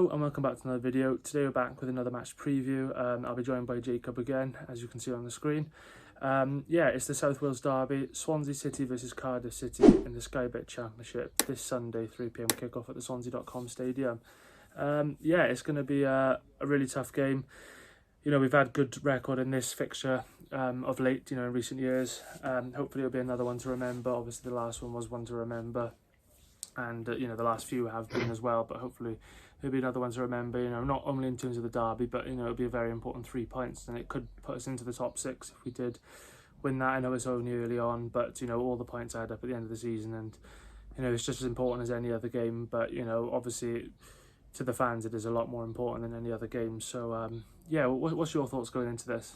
Hello and welcome back to another video. Today we're back with another match preview. I'll be joined by Jacob again, as you can see on the screen. It's the South Wales derby, Swansea City versus Cardiff City in the Sky Bet Championship this Sunday, 3 PM kickoff at the Swansea.com stadium. It's going to be a really tough game. You know, we've had good record in this fixture of late, in recent years. Hopefully it'll be another one to remember. Obviously the last one was one to remember. And, the last few have been as well, but hopefully there'll be another one to remember, not only in terms of the derby, but, it'll be a very important 3 points, and it could put us into the top 6 if we did win that. I know it's only early on, but, all the points add up at the end of the season, and, it's just as important as any other game, but, obviously to the fans it is a lot more important than any other game. So, what's your thoughts going into this?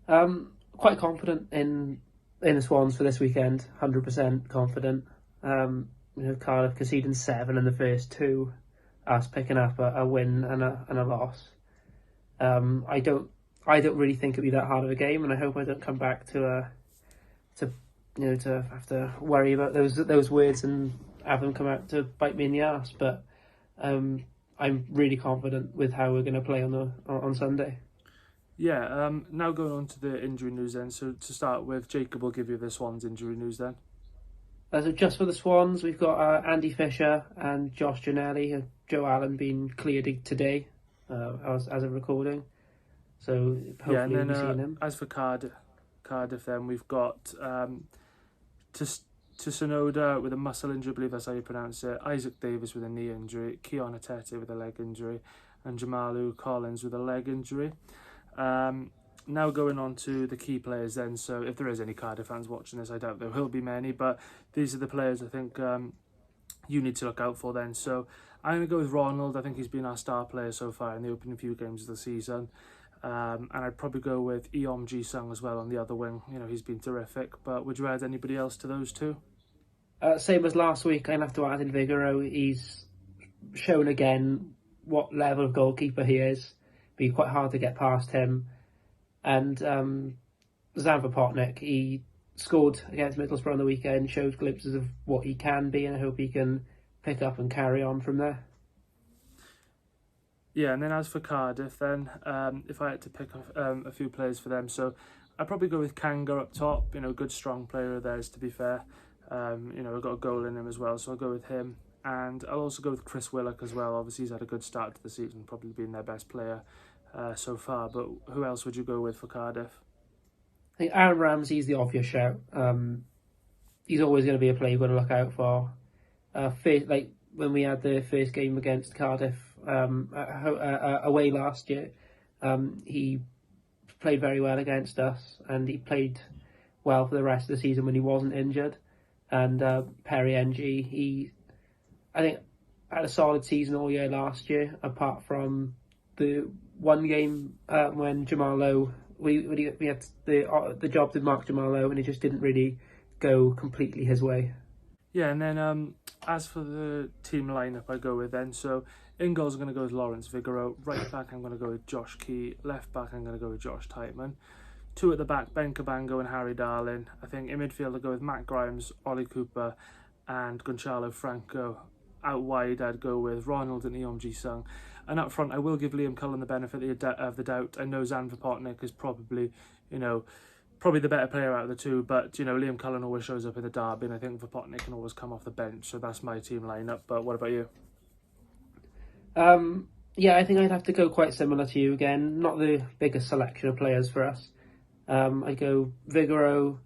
Quite confident in the Swans for this weekend, 100% confident. Cardiff conceding 7 in the first 2, us picking up a win and a loss. I don't really think it'll be that hard of a game, and I hope I don't come back to have to worry about those words and have them come out to bite me in the arse. But I'm really confident with how we're going to play on Sunday. Now going on to the injury news then. So to start with, Jacob will give you the Swans injury news then. So just for the Swans, we've got Andy Fisher and Josh Giannelli. Joe Allen being cleared today, as of recording. So hopefully we'll be seeing him. As for Cardiff, then we've got Tsunoda with a muscle injury, I believe that's how you pronounce it. Isaac Davis with a knee injury. Keon Atete with a leg injury, and Jamalu Collins with a leg injury. Now going on to the key players then. So if there is any Cardiff fans watching this, I doubt there will be many, but these are the players I think you need to look out for then. So I'm going to go with Ronald. I think he's been our star player so far in the opening few games of the season. And I'd probably go with Ji-sung as well on the other wing. He's been terrific. But would you add anybody else to those two? Same as last week, I'd have to add in Vigoro. He's shown again what level of goalkeeper he is. Be quite hard to get past him. And Zan Potnik, he scored against Middlesbrough on the weekend, showed glimpses of what he can be, and I hope he can pick up and carry on from there. Yeah, and then as for Cardiff then, if I had to pick a few players for them, so I'd probably go with Kanga up top, good strong player of theirs to be fair. We've got a goal in him as well, so I'll go with him. And I'll also go with Chris Willock as well. Obviously he's had a good start to the season, probably been their best player so far, but who else would you go with for Cardiff? I think Aaron Ramsey's the obvious shout. He's always going to be a player you've got to look out for. Like when we had the first game against Cardiff away last year, he played very well against us, and he played well for the rest of the season when he wasn't injured. And Perry NG, I think had a solid season all year last year, apart from the one game when Jamal Lowe, we had the job to mark Jamal Lowe, and it just didn't really go completely his way. Yeah, and then as for the team lineup, I go with then. So in goals, I'm going to go with Lawrence Vigoro. Right back, I'm going to go with Josh Key. Left back, I'm going to go with Josh Titeman. 2 at the back, Ben Cabango and Harry Darling. I think in midfield, I'll go with Matt Grimes, Ollie Cooper, and Gonçalo Franco. Out wide, I'd go with Ronald and Ji-sung. And up front, I will give Liam Cullen the benefit of the doubt. I know Zan Potnik is probably the better player out of the two, but, Liam Cullen always shows up in the derby, and I think Potnik can always come off the bench, so that's my team lineup. But what about you? I think I'd have to go quite similar to you again. Not the biggest selection of players for us. I go Vigoro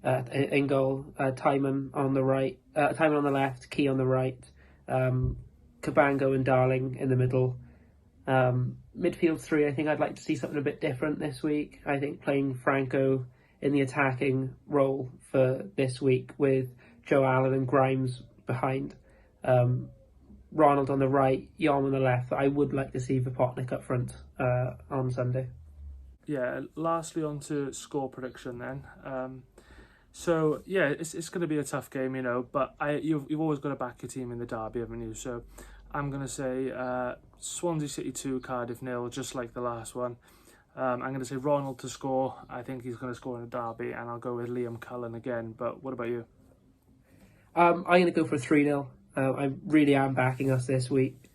in goal, Tiemann on the right, Tiemann on the left, Key on the right, Cabango and Darling in the middle. Midfield 3, I think I'd like to see something a bit different this week. I think playing Franco in the attacking role for this week with Joe Allen and Grimes behind. Ronald on the right, Yom on the left. I would like to see Potnik up front on Sunday. Yeah, lastly on to score prediction then. It's going to be a tough game, but you've always got to back your team in the derby, haven't you? So I'm going to say Swansea City 2, Cardiff 0, just like the last one. I'm going to say Ronald to score. I think he's going to score in a derby, and I'll go with Liam Cullen again. But what about you? I'm going to go for a 3-0. I really am backing us this week.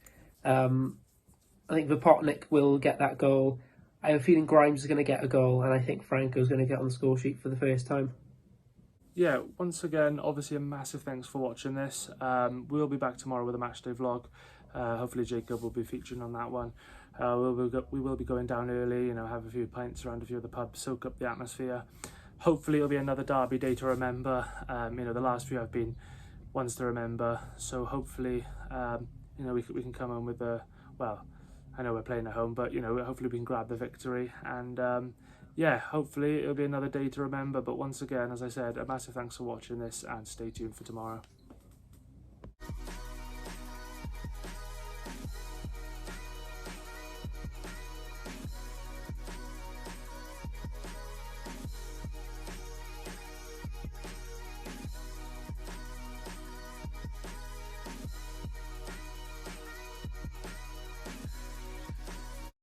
I think Vipotnik will get that goal. I have a feeling Grimes is going to get a goal, and I think Franco's going to get on the score sheet for the first time. Yeah, once again, obviously a massive thanks for watching this. We'll be back tomorrow with a matchday vlog. Hopefully Jacob will be featuring on that one. We will be going down early, you know, have a few pints around a few of the pubs, soak up the atmosphere. Hopefully it'll be another derby day to remember. You know, the last few have been ones to remember. So hopefully, you know, we can come home with a, well, I know we're playing at home, but, you know, hopefully we can grab the victory. And yeah, hopefully it'll be another day to remember. But once again, as I said, a massive thanks for watching this, and stay tuned for tomorrow.